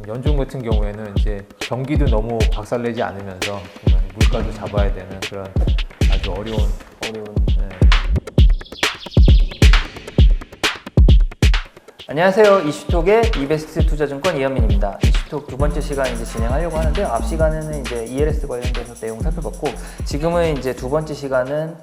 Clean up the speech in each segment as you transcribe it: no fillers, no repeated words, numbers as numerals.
연준 같은 경우에는 이제 경기도 너무 박살내지 않으면서 물가도 잡아야 되는 그런 아주 어려운 네. 안녕하세요. 이슈톡의 이베스트 투자증권 이현민입니다. 이슈톡 두 번째 시간 이제 진행하려고 하는데요. 앞 시간에는 이제 ELS 관련돼서 내용 살펴봤고, 지금은 이제 두 번째 시간은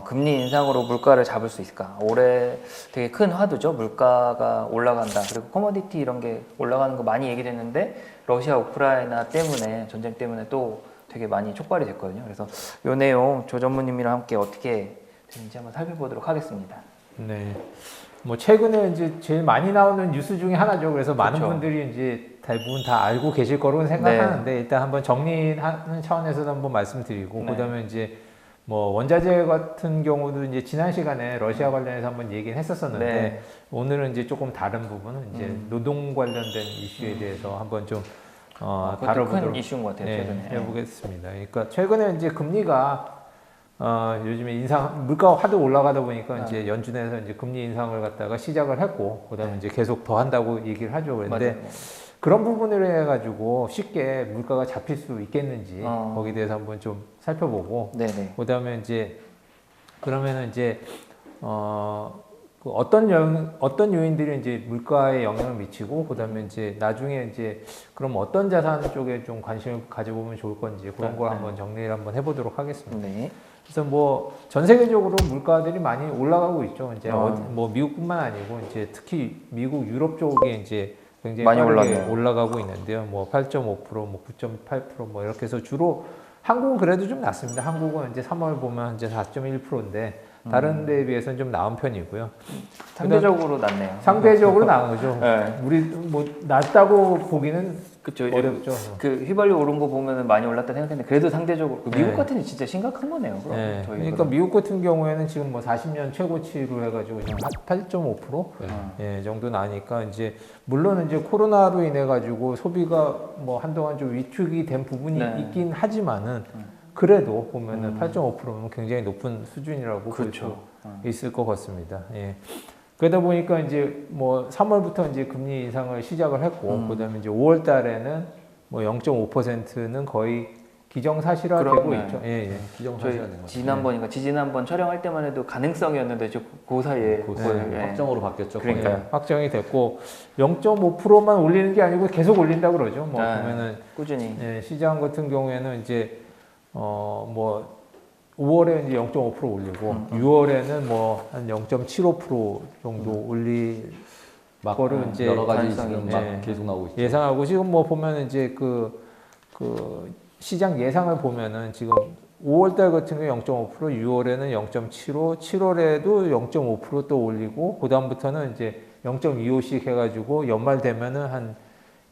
금리 인상으로 물가를 잡을 수 있을까? 올해 되게 큰 화두죠. 물가가 올라간다. 그리고 커머디티 이런 게 올라가는 거 많이 얘기됐는데, 러시아 우크라이나 때문에, 전쟁 때문에 또 되게 많이 촉발이 됐거든요. 그래서 이 내용 조 전무님이랑 함께 어떻게 되는지 한번 살펴보도록 하겠습니다. 네. 뭐 최근에 이제 제일 많이 나오는 뉴스 중에 하나죠. 그래서 많은 그렇죠. 분들이 이제 대부분 다 알고 계실 거로 생각하는데, 일단 한번 정리하는 차원에서도 한번 말씀드리고, 그다음에 이제 뭐 원자재 같은 경우도 이제 지난 시간에 러시아 관련해서 한번 얘기는 했었었는데, 오늘은 이제 조금 다른 부분은 이제 노동 관련된 이슈에 대해서 한번 좀 다뤄보도록 큰 이슈인 것 같아요. 최근에 해보겠습니다. 그러니까 최근에 이제 금리가 요즘에 물가가 하도 올라가다 보니까 이제 연준에서 이제 금리 인상을 갖다가 시작을 했고, 그다음에 이제 계속 더 한다고 얘기를 하죠. 그런데 맞아요. 그런 부분을 해가지고 쉽게 물가가 잡힐 수 있겠는지 거기에 대해서 한번 좀 살펴보고, 그다음에 이제 그러면은 이제 어떤 요인들이 이제 물가에 영향을 미치고, 그다음에 이제 나중에 이제 그럼 어떤 자산 쪽에 좀 관심을 가져보면 좋을 건지 그런 걸 한번 정리를 한번 해보도록 하겠습니다. 그래서 뭐 전 세계적으로 물가들이 많이 올라가고 있죠. 이제 뭐 미국뿐만 아니고 이제 특히 미국, 유럽 쪽에 이제 굉장히 많이 빠르게 올라가고 있는데요. 뭐 8.5%, 뭐 9.8%, 뭐 이렇게 해서 주로 한국은 그래도 좀 낮습니다. 한국은 이제 3월 보면 이제 4.1%인데 다른 데에 비해서는 좀 나은 편이고요. 상대적으로 낮네요. 상대적으로 나은 거죠. 우리 뭐 낮다고 보기는 그쵸. 어렵죠. 그 휘발유 오른 거 보면은 많이 올랐다 생각했는데, 그래도 상대적으로 미국 같은 데 진짜 심각한 거네요. 그럼 그러니까 미국 같은 경우에는 지금 뭐 40년 최고치로 해가지고 그냥 8.5% 정도 나니까, 이제 물론 이제 코로나로 인해 가지고 소비가 뭐 한동안 좀 위축이 된 부분이 있긴 하지만은, 그래도 보면은 8.5%면 굉장히 높은 수준이라고 볼 수 있을 것 같습니다. 그러다 보니까 이제 뭐 3월부터 이제 금리 인상을 시작을 했고, 그다음에 이제 5월 달에는 뭐 0.5%는 거의 기정사실화되고 있죠. 저희 지난번인가 지지난번 촬영할 때만 해도 가능성이었는데 그 사이에 확정으로 바뀌었죠. 그러니까요. 확정이 됐고, 0.5%만 올리는 게 아니고 계속 올린다 그러죠. 뭐 보면은 꾸준히 시장 같은 경우에는 이제 뭐 5월에 이제 0.5% 올리고 6월에는 뭐 한 0.75% 정도 올릴 거를 이제 여러 가지 지금 막 계속 나오고 있죠. 예상하고, 지금 뭐 보면은 이제 그 시장 예상을 보면은 지금 5월달 같은 경우 0.5%, 6월에는 0.75, 7월에도 0.5% 또 올리고, 그 다음부터는 이제 0.25씩 해가지고 연말 되면은 한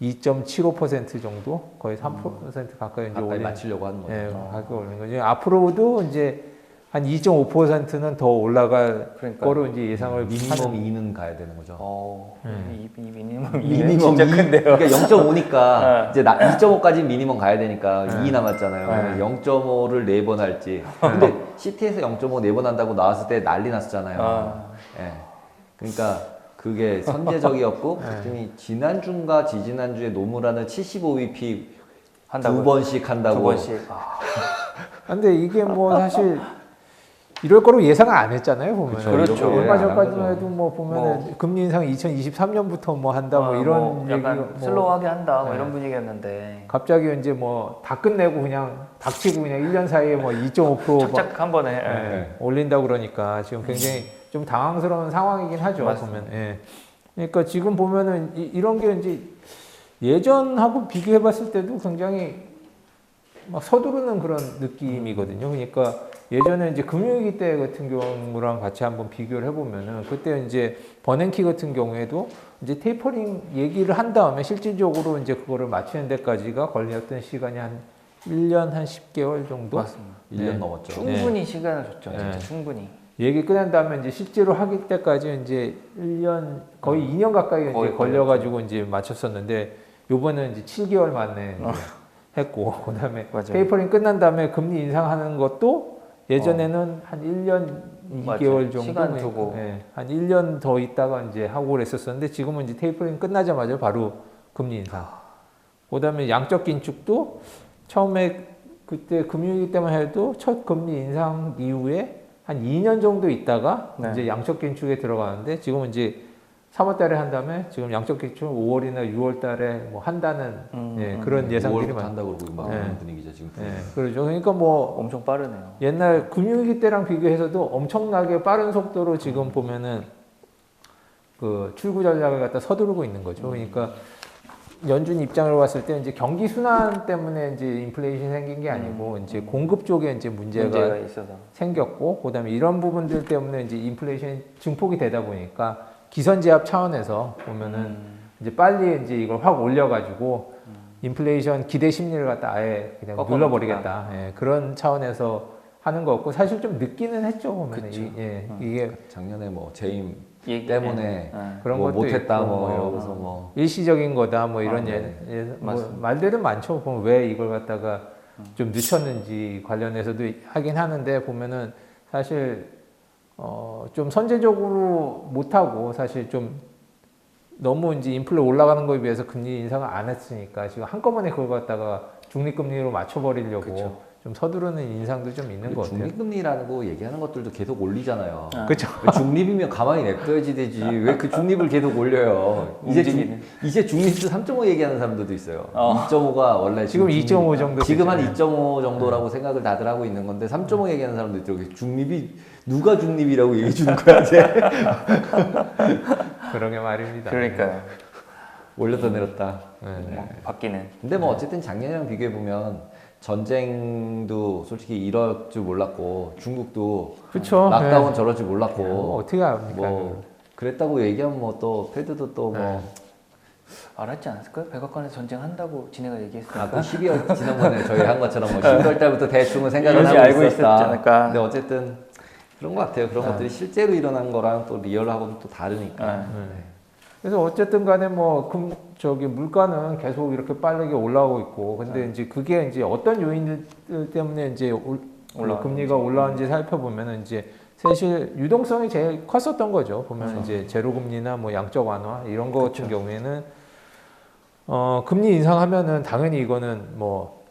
2.75% 정도, 거의 3% 가까이 이제 맞추려고 하는 거죠. 가까이 올리는 거죠. 앞으로도 이제 한 2.5%는 더 올라갈 거로 이제 예상을 미니멈 2는 가야 되는 거죠. 미니멈 진짜 큰데요. 그러니까 0.5니까 이제 2.5까지 미니멈 가야 되니까 2 남았잖아요. 0.5를 4번 할지. 근데 CT에서 0.5 4번 한다고 나왔을 때 난리 났었잖아요. 그러니까 그게 선제적이었고, 지난주인가 지지난주에 노무라는 75bp 두 번씩 한다고. 근데 이게 뭐 사실 이럴 거로 예상을 안 했잖아요, 보면. 그렇죠. 얼마 전까지만 해도 뭐 보면은 금리 인상 2023년부터 뭐 한다, 뭐 이런 약간 얘기가 슬로우하게 한다, 뭐 이런 분위기였는데, 갑자기 이제 뭐 다 끝내고 그냥 닥치고 그냥 1년 사이에 뭐 2.5% 착착 한 번에 올린다 그러니까 지금 굉장히 좀 당황스러운 상황이긴 하죠. 보면. 그러니까 지금 보면은 이런 게 이제 예전하고 비교해봤을 때도 굉장히 막 서두르는 그런 느낌이거든요. 그러니까 예전에 이제 금융위기 때 같은 경우랑 같이 한번 비교를 해보면은, 그때 이제 버냉키 같은 경우에도 이제 테이퍼링 얘기를 한 다음에 실질적으로 이제 그거를 맞추는 데까지가 걸렸던 시간이 한 1년 한 10개월 정도? 맞습니다. 1년 넘었죠. 충분히 시간을 줬죠. 진짜 충분히. 얘기 끝난 다음에 이제 실제로 하기 때까지 이제 1년, 거의 2년 가까이 이제 걸려가지고 이제 맞췄었는데, 요번은 이제 7개월 만에 했고, 그 다음에 테이퍼링 끝난 다음에 금리 인상하는 것도 예전에는 한 1년 2개월 정도 시간 두고 한 1년 더 있다가 이제 하고 그랬었는데, 지금은 이제 테이퍼링 끝나자마자 바로 금리 인상. 그다음에 양적 긴축도 처음에 그때 금융위기 때만 해도 첫 금리 인상 이후에 한 2년 정도 있다가 네. 이제 양적 긴축에 들어가는데 지금은 이제 3월 달에 한 다음에 지금 양적 긴축 5월이나 6월 달에 뭐 한다는 그런 예상들이 5월부터 한다고 그러고 막 그런 분위기죠 지금. 그렇죠. 그러니까 뭐 엄청 빠르네요. 옛날 금융위기 때랑 비교해서도 엄청나게 빠른 속도로 지금 보면은 그 출구 전략을 갖다 서두르고 있는 거죠. 그러니까 연준 입장으로 봤을 때 이제 경기 순환 때문에 이제 인플레이션이 생긴 게 아니고 이제 공급 쪽에 이제 문제가 있어서. 생겼고 그다음에 이런 부분들 때문에 이제 인플레이션이 증폭이 되다 보니까 기선제압 차원에서 보면은 이제 빨리 이제 이걸 확 올려가지고 인플레이션 기대 심리를 갖다 아예 그냥 눌러버리겠다. 예, 그런 차원에서 하는 거였고 사실 좀 늦기는 했죠. 보면은 이게 작년에 뭐 재임 얘기 때문에 그런 뭐 것도 못했다 있고, 뭐 뭐 이러면서 뭐 일시적인 거다 뭐 이런 네. 뭐 말들은 많죠. 보면 왜 이걸 갖다가 좀 늦췄는지 관련해서도 하긴 하는데 보면은 사실 좀 선제적으로 못하고 사실 좀 너무 이제 인플레 올라가는 거에 비해서 금리 인상을 안 했으니까 지금 한꺼번에 그걸 갖다가 중립금리로 맞춰버리려고 그쵸. 좀 서두르는 인상도 좀 있는 것 같아요. 중립금리라고 얘기하는 것들도 계속 올리잖아요. 그렇죠. 중립이면 가만히 냅둬야지 되지. 왜 그 중립을 계속 올려요? 이제 중립도 3.5 얘기하는 사람들도 있어요. 2.5가 원래 지금 2.5 정도 지금 한 되잖아요. 2.5 정도라고 생각을 다들 하고 있는 건데 3.5 얘기하는 사람도 있더라고요. 중립이 누가 중립이라고 얘기해 주는 거야, 이제. 그러게 말입니다. 그러니까요. 올렸다 내렸다. 바뀌는. 근데 뭐 어쨌든 작년이랑 비교해 보면 전쟁도 솔직히 이럴 줄 몰랐고 중국도 그렇죠. 락다운 저럴 줄 몰랐고 뭐 어떻게 합니까? 뭐 그랬다고 얘기하면 뭐 또 패드도 또 뭐 알았지 않았을까요? 백악관에서 전쟁한다고 지네가 얘기했으니까. 또 12월 지난번에 저희 한 것처럼 뭐 10월 달부터 대충은 생각을 이런지 하고 알고 있었지 있었다. 않을까. 근데 어쨌든 그런 것 같아요. 그런 것들이 실제로 일어난 거랑 또 리얼하고는 또 다르니까. 그래서 어쨌든 간에 뭐 물가는 계속 이렇게 빠르게 올라오고 있고 근데 이제 그게 이제 어떤 요인들 때문에 이제 금리가 올라오는지 살펴보면은 이제 사실 유동성이 제일 컸었던 거죠. 보면 이제 제로금리나 뭐 양적 완화 이런 거 같은 경우에는 금리 인상하면은 당연히 이거는 뭐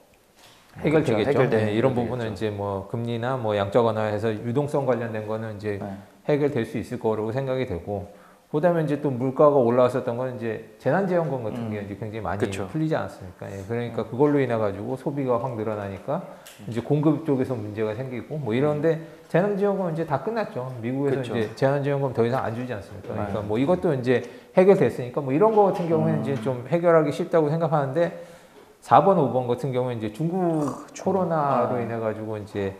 해결되겠죠. 해결되는 이런 부분이 부분은 이제 뭐 금리나 뭐 양적 완화해서 유동성 관련된 거는 이제 해결될 수 있을 거라고 생각이 되고 그다음에 이제 또 물가가 올라왔었던 건 이제 재난지원금 같은 게 이제 굉장히 많이 그쵸. 풀리지 않았습니까? 그러니까 그걸로 인해 가지고 소비가 확 늘어나니까 이제 공급 쪽에서 문제가 생기고 뭐 이런데 재난지원금은 이제 다 끝났죠. 미국에서 그쵸. 이제 재난지원금 더 이상 안 주지 않습니까? 그러니까 뭐 이것도 이제 해결됐으니까 뭐 이런 거 같은 경우에는 이제 좀 해결하기 쉽다고 생각하는데 4번, 5번 같은 경우는 이제 중국 코로나로 인해 가지고 이제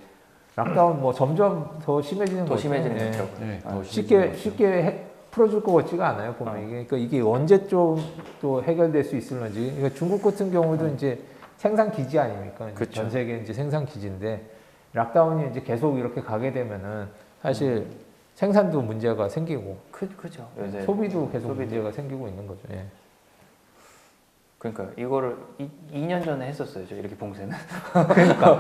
락다운 뭐 점점 더 심해지는 더 거죠. 심해지는 예. 거죠. 더 쉽게 풀어줄 것 같지가 않아요. 보면 그러니까 이게 언제 좀 또 해결될 수 있을런지. 그러니까 중국 같은 경우도 이제 생산 기지 아닙니까? 이제 전 세계 이제 생산 기지인데 락다운이 이제 계속 이렇게 가게 되면은 사실 생산도 문제가 생기고 그죠. 소비도 계속 문제가 생기고 있는 거죠. 예. 그러니까 이거를 2년 전에 했었어요. 저 이렇게 봉쇄는. 그러니까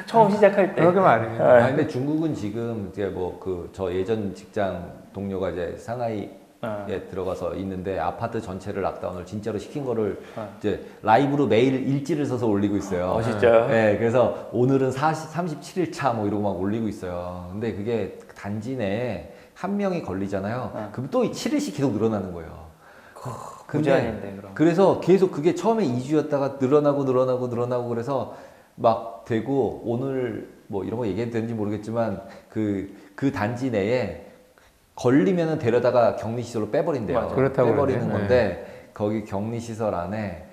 처음 시작할 때. 그러게 말입니다. 아 근데 중국은 지금 이제 뭐 그 저 예전 직장 동료가 이제 상하이에 들어가서 있는데 아파트 전체를 락다운을 진짜로 시킨 거를 이제 라이브로 매일 일지를 써서 올리고 있어요. 진짜요? 네, 그래서 오늘은 37일 차 뭐 이러고 막 올리고 있어요. 근데 그게 단지 내에 한 명이 걸리잖아요. 그럼 또 7일씩 계속 늘어나는 거예요. 부자인데 그럼. 그래서 계속 그게 처음에 2주였다가 늘어나고 그래서 막 되고 오늘 뭐 이런 거 얘기해도 되는지 모르겠지만 그 단지 내에 걸리면은 데려다가 격리시설로 빼버린대요. 맞아. 그렇다고 빼버리는 그러네. 건데 거기 격리시설 안에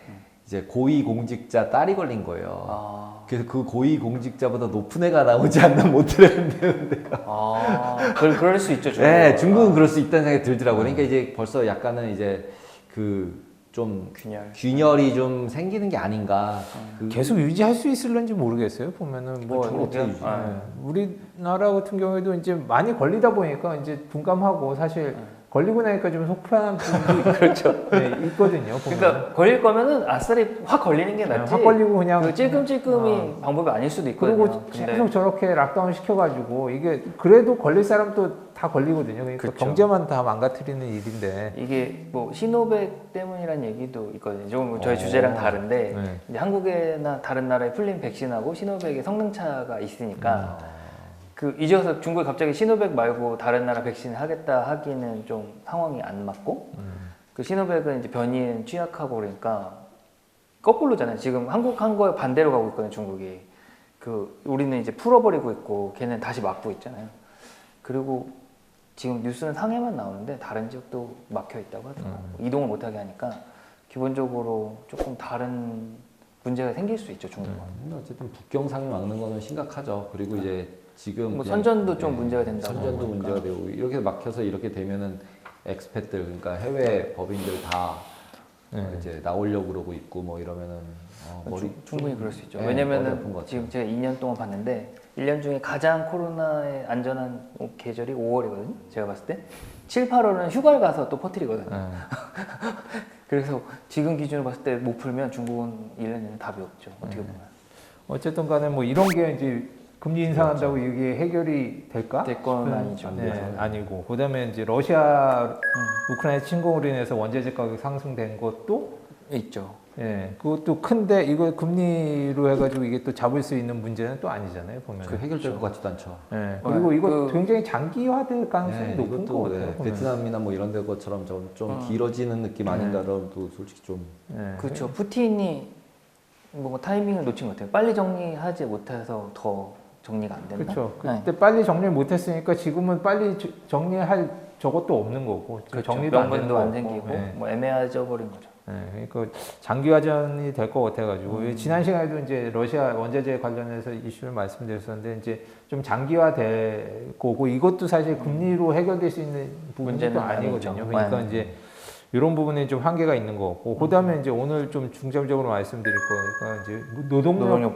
이제 고위공직자 딸이 걸린 거예요. 그래서 그 고위공직자보다 높은 애가 나오지 않는 못 들었는데. 그럴 수 있죠. 네, 중국은 그럴 수 있다는 생각이 들더라고요. 그러니까 이제 벌써 약간은 이제 좀 균열이 좀 생기는 게 아닌가. 계속 유지할 수 있을런지 모르겠어요. 보면은 뭐 어떻게 유지? 우리나라 같은 경우에도 이제 많이 걸리다 보니까 이제 둔감하고 사실 걸리고 나니까 좀 속편한 부분도 그렇죠. 네, 있거든요. 보면. 그러니까 걸릴 거면은 아싸리 확 걸리는 게 낫지. 확 걸리고 그냥 그 찔끔찔끔이 방법이 아닐 수도 있거든요. 그리고 계속 저렇게 락다운 시켜가지고 이게 그래도 걸릴 사람도 다 걸리거든요. 그러니까 그렇죠. 경제만 다 망가뜨리는 일인데. 이게 뭐 시노백 때문이라는 얘기도 있거든요. 조금 저희 주제랑 다른데 네. 이제 한국이나 다른 나라의 풀린 백신하고 시노백의 성능 차가 있으니까 그 이제 와서 중국이 갑자기 시노백 말고 다른 나라 백신 하겠다 하기는 좀 상황이 안 맞고 그 시노백은 이제 변이는 취약하고 그러니까 거꾸로잖아요. 지금 한국 한 거에 반대로 가고 있거든요. 중국이 그 우리는 이제 풀어버리고 있고 걔는 다시 막고 있잖아요. 그리고 지금 뉴스는 상해만 나오는데 다른 지역도 막혀 있다고 하더라고요. 이동을 못하게 하니까 기본적으로 조금 다른 문제가 생길 수 있죠. 중국은. 근데 어쨌든 북경상해 막는 거는 심각하죠. 그리고 이제 지금 뭐 그냥, 선전도 좀 문제가 된다고 선전도 하니까. 문제가 되고 이렇게 막혀서 이렇게 되면은 엑스팻들 그러니까 해외 법인들 다 이제 나오려고 그러고 있고 뭐 이러면은 머리 충분히 그럴 수 있죠. 네, 머리 아픈 왜냐면은 것 지금 제가 2년 동안 봤는데 1년 중에 가장 코로나에 안전한 계절이 5월이거든요. 제가 봤을 때 7, 8월은 휴가를 가서 또 퍼뜨리거든요. 그래서 지금 기준으로 봤을 때 못 풀면 중국은 1년 내내 답이 없죠. 어떻게 보면. 어쨌든 간에 뭐 이런 게 이제 금리 인상한다고 이게 해결이 될까? 될 건 아니죠. 네, 아니고 그다음에 이제 러시아 우크라이나 침공으로 인해서 원자재 가격 상승된 것도 있죠. 예, 그것도 큰데 이거 금리로 해가지고 이게 또 잡을 수 있는 문제는 또 아니잖아요 보면. 그 해결될 것 같지도 않죠. 예, 그리고 이거 굉장히 장기화될 가능성이 네, 높은 것 이것도 같아요. 보면. 베트남이나 뭐 이런 데 것처럼 좀 길어지는 느낌 아닌가라도 솔직히 좀 예, 그렇죠. 푸틴이 뭐 타이밍을 놓친 것 같아요. 빨리 정리하지 못해서 더 정리가 안 된다. 그렇죠. 네. 그때 빨리 정리를 못했으니까 지금은 빨리 정리할 저것도 없는 거고 그렇죠. 정리도 안 되는 명분도 안 거고. 생기고 예. 뭐 애매해져 버린 거죠. 네, 그러니까 장기화전이 될 것 같아가지고 지난 시간에도 이제 러시아 원자재 관련해서 이슈를 말씀드렸었는데 이제 좀 장기화될 거고 이것도 사실 금리로 해결될 수 있는 부분은 문제는 또 아니거든요. 아니죠. 그러니까 네. 이제 이런 부분에 좀 한계가 있는 것 같고 그다음에 이제 오늘 좀 중점적으로 말씀드릴 거니까 이제 노동력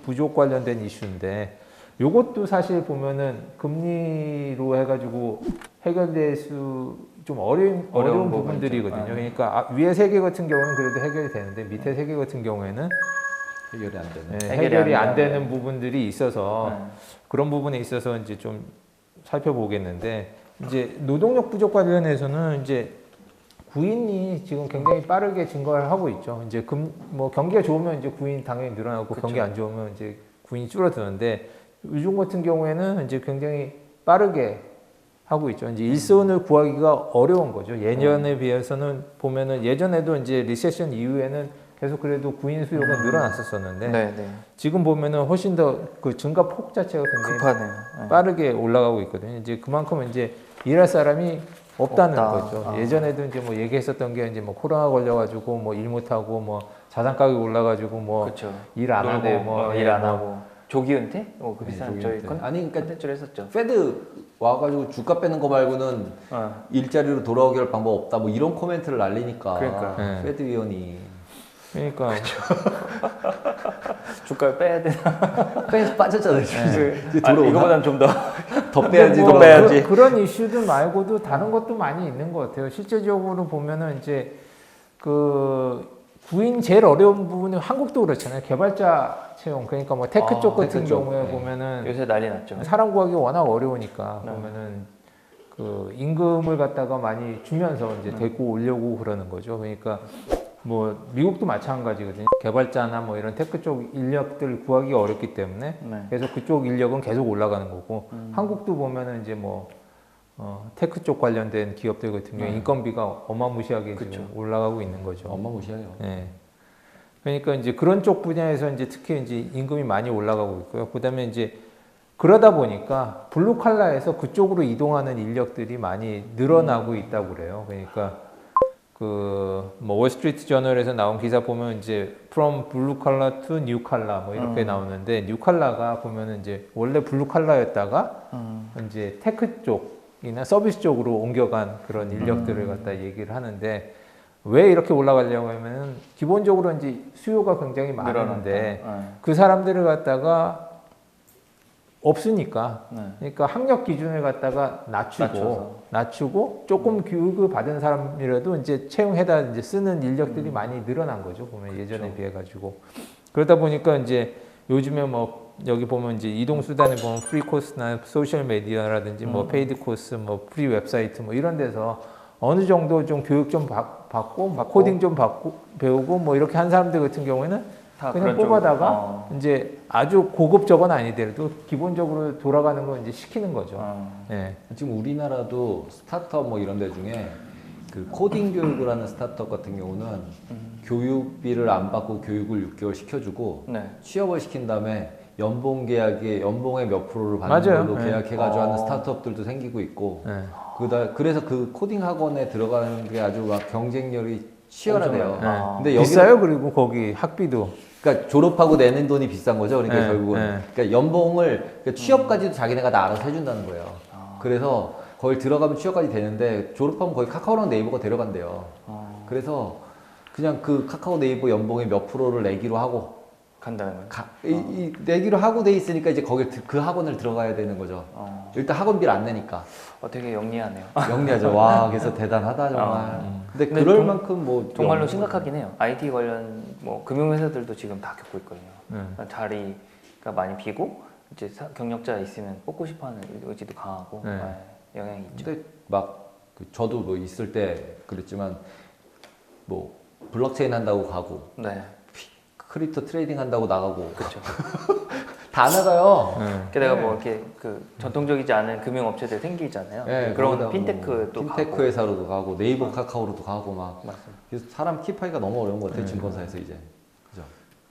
부족 관련된 이슈인데. 요것도 사실 보면은 금리로 해가지고 해결될 수 좀 어려운 부분들이거든요. 그러니까 위에 세 개 같은 경우는 그래도 해결이 되는데 밑에 세 개 같은 경우에는 해결이 안 되는. 네, 해결이 안 되는 부분들이 있어서 그런 부분에 있어서 이제 좀 살펴보겠는데 이제 노동력 부족 관련해서는 이제 구인이 지금 굉장히 빠르게 증가를 하고 있죠. 이제 뭐 경기가 좋으면 이제 구인 당연히 늘어나고 그쵸. 경기 안 좋으면 이제 구인이 줄어드는데 요즘 같은 경우에는 이제 굉장히 빠르게 하고 있죠. 이제 일손을 구하기가 어려운 거죠. 예년에 비해서는 보면은 예전에도 이제 리세션 이후에는 계속 그래도 구인 수요가 늘어났었었는데 네, 네. 지금 보면은 훨씬 더 그 증가 폭 자체가 굉장히 급하네요. 네. 빠르게 올라가고 있거든요. 이제 그만큼 이제 일할 사람이 없다는 없다. 거죠. 예전에도 이제 뭐 얘기했었던 게 이제 뭐 코로나 걸려가지고 뭐 일 못하고 뭐 자산 가격 올라가지고 뭐 그렇죠. 일 안 하고 뭐 일 안 하고 조기 은퇴? 그 비슷한 조기 저희 은퇴. 건 아니, 그러니까 컨텐츠를 했었죠. 페드 와가지고 주가 빼는 거 말고는 일자리로 돌아오게 할 방법 없다 뭐 이런 코멘트를 날리니까 그러니까. 네. 페드 위원이 그러니까 주가를 빼야 되나? 빠졌잖아요. 이제 들어오나? 이거보단 좀 더 더 빼야지. 뭐 더 빼야지. 그런 이슈들 말고도 다른 것도 많이 있는 것 같아요. 실제적으로 보면은 이제 그 구인 제일 어려운 부분은 한국도 그렇잖아요. 개발자 채용 그러니까 뭐 테크 쪽 같은 테크 쪽. 경우에 네. 보면은 요새 난리 났죠. 사람 구하기 워낙 어려우니까 보면은 그 임금을 갖다가 많이 주면서 이제 데리고 오려고 그러는 거죠. 그러니까 뭐 미국도 마찬가지거든요. 개발자나 뭐 이런 테크 쪽 인력들 구하기 어렵기 때문에 네. 그래서 그쪽 인력은 계속 올라가는 거고 한국도 보면은 이제 뭐 테크 쪽 관련된 기업들 같은 경우 인건비가 어마무시하게 지금 올라가고 있는 거죠. 어마무시해요. 예. 그러니까 이제 그런 쪽 분야에서 이제 특히 이제 임금이 많이 올라가고 있고요. 그다음에 이제 그러다 보니까 블루 칼라에서 그쪽으로 이동하는 인력들이 많이 늘어나고 있다고 그래요. 그러니까 그 뭐 월스트리트 저널에서 나온 기사 보면 이제 from blue collar to new collar 뭐 이렇게 나오는데 뉴 칼라가 보면은 이제 원래 블루 칼라였다가 이제 테크 쪽이나 서비스 쪽으로 옮겨간 그런 인력들을 갖다 얘기를 하는데 왜 이렇게 올라가려고 하면은 기본적으로 이제 수요가 굉장히 많은데 그 사람들을 갖다가 없으니까. 네. 그러니까 학력 기준을 갖다가 낮추고 조금 교육을 받은 사람이라도 이제 채용해다 이제 쓰는 인력들이 많이 늘어난 거죠. 보면 예전에 비해 가지고. 그러다 보니까 이제 요즘에 뭐 여기 보면 이제 이동 수단에 보면 프리 코스나 소셜 미디어라든지 뭐 페이드 코스, 뭐 프리 웹사이트 뭐 이런 데서 어느 정도 좀 교육 좀 받고 막 코딩 좀 배우고 뭐 이렇게 한 사람들 같은 경우에는 다 그냥 그런 뽑아다가 이제 아주 고급적은 아니더라도 기본적으로 돌아가는 건 이제 시키는 거죠. 예. 지금 우리나라도 스타트업 뭐 이런 데 중에 그 코딩 교육을 하는 스타트업 같은 경우는 교육비를 안 받고 교육을 6개월 시켜주고 네. 취업을 시킨 다음에 연봉 계약에 연봉의 몇 프로를 받는 맞아요. 걸로 네. 계약해가지고 하는 스타트업들도 생기고 있고 예. 그래서 그 코딩 학원에 들어가는 게 아주 막 경쟁률이 치열하대요. 엄청나요. 근데 여기는 비싸요. 그리고 거기 학비도. 그러니까 졸업하고 내는 돈이 비싼 거죠. 그러니까 네, 결국은 네. 그러니까 연봉을 그러니까 취업까지도 자기네가 다 알아서 해준다는 거예요. 그래서 거기 들어가면 취업까지 되는데 졸업하면 거의 카카오랑 네이버가 데려간대요. 그래서 그냥 그 카카오 네이버 연봉의 몇 프로를 내기로 하고 간다는 거예요. 내기로 하고 돼 있으니까 이제 거기 그 학원을 들어가야 되는 거죠. 일단 학원비를 안 내니까. 되게 영리하네요. 영리하죠. 와, 그래서 대단하다 정말. 근데 근데 그럴 만큼 뭐 정말로 심각하긴 해요. IT 관련 뭐 금융회사들도 지금 다 겪고 있거든요. 자리가 많이 비고 이제 경력자 있으면 뽑고 싶어하는 의지도 강하고 네. 영향이 있죠. 근데 막 저도 뭐 있을 때 그랬지만 뭐 블록체인 한다고 가고 네, 크립토 트레이딩 한다고 나가고 그렇죠. 다 나가요. 게다가 뭐 이렇게 그 전통적이지 않은 금융업체들 생기잖아요. 네, 그런 거기다 핀테크도 뭐 핀테크 가고. 회사로도 가고 네이버 카카오로도 가고 막 맞습니다. 그래서 사람 킵하기가 너무 어려운 것 같아요. 증권사에서 이제 그죠?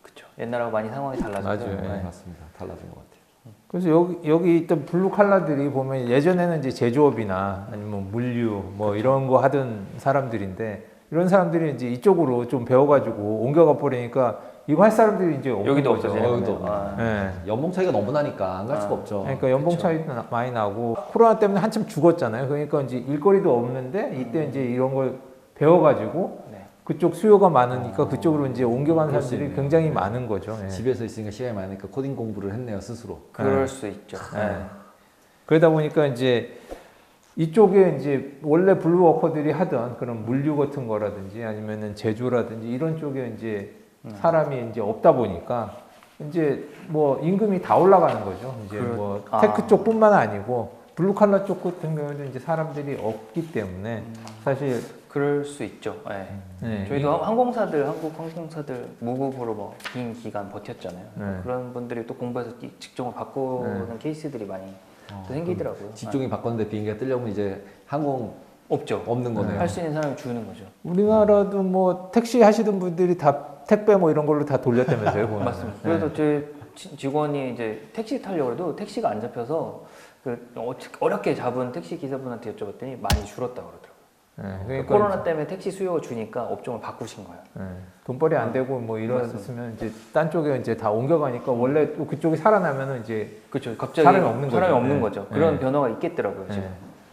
그렇죠. 옛날하고 많이 상황이 달라져서. 맞아요. 네, 네. 맞습니다. 달라진 것 같아요. 그래서 여기 있던 블루 칼라들이 보면 예전에는 이제 제조업이나 아니면 물류 뭐 이런 거 하던 사람들인데 이런 사람들이 이제 이쪽으로 좀 배워가지고 옮겨가 버리니까 이거 할 사람들이 이제 없는 여기도 거죠. 없어지네요. 여기도 예. 연봉 차이가 너무 나니까 안 갈 수가 없죠. 그러니까 연봉 차이도 많이 나고 코로나 때문에 한참 죽었잖아요. 그러니까 이제 일거리도 없는데 이때 이제 이런 걸 배워가지고 네. 그쪽 수요가 많으니까 그쪽으로 이제 옮겨간 그럴 수 사람들이 있네요. 굉장히 많은 거죠. 예. 집에서 있으니까 시간이 많으니까 코딩 공부를 했네요 스스로. 그럴 수 있죠. 네. 그러다 보니까 이제 이쪽에 이제 원래 블루워커들이 하던 그런 물류 같은 거라든지 아니면은 제조라든지 이런 쪽에 이제 사람이 이제 없다 보니까 이제 뭐 임금이 다 올라가는 거죠. 이제 뭐 테크 쪽뿐만 아니고 블루 칼라 쪽 같은 경우도 이제 사람들이 없기 때문에 사실 그럴 수 있죠. 네. 네, 저희도 항공사들 한국 항공사들 무급으로 뭐 긴 기간 버텼잖아요. 네. 그런 분들이 또 공부해서 직종을 바꾸는 케이스들이 많이 또 생기더라고요. 직종이 바꿨는데 비행기가 뜨려면 이제 항공 없죠. 없는 거네요. 할 수 있는 사람이 주는 거죠. 우리나라도 뭐 택시 하시던 분들이 다 택배 뭐 이런 걸로 다 돌렸다면서요. 보면. 맞습니다. 그래서 제 직원이 이제 택시 타려고 해도 택시가 안 잡혀서 그 어렵게 잡은 택시 기사분한테 여쭤봤더니 많이 줄었다고 그러더라고요. 네, 그러니까 코로나 때문에 택시 수요가 주니까 업종을 바꾸신 거예요. 네, 돈벌이 안 되고 뭐 이랬으면 이제 딴 쪽에 이제 다 옮겨가니까 원래 또 그쪽이 살아나면은 이제 그렇죠. 갑자기 사람이 없는 거죠. 없는 네. 거죠. 그런 네. 변화가 있겠더라고요. 지금. 네.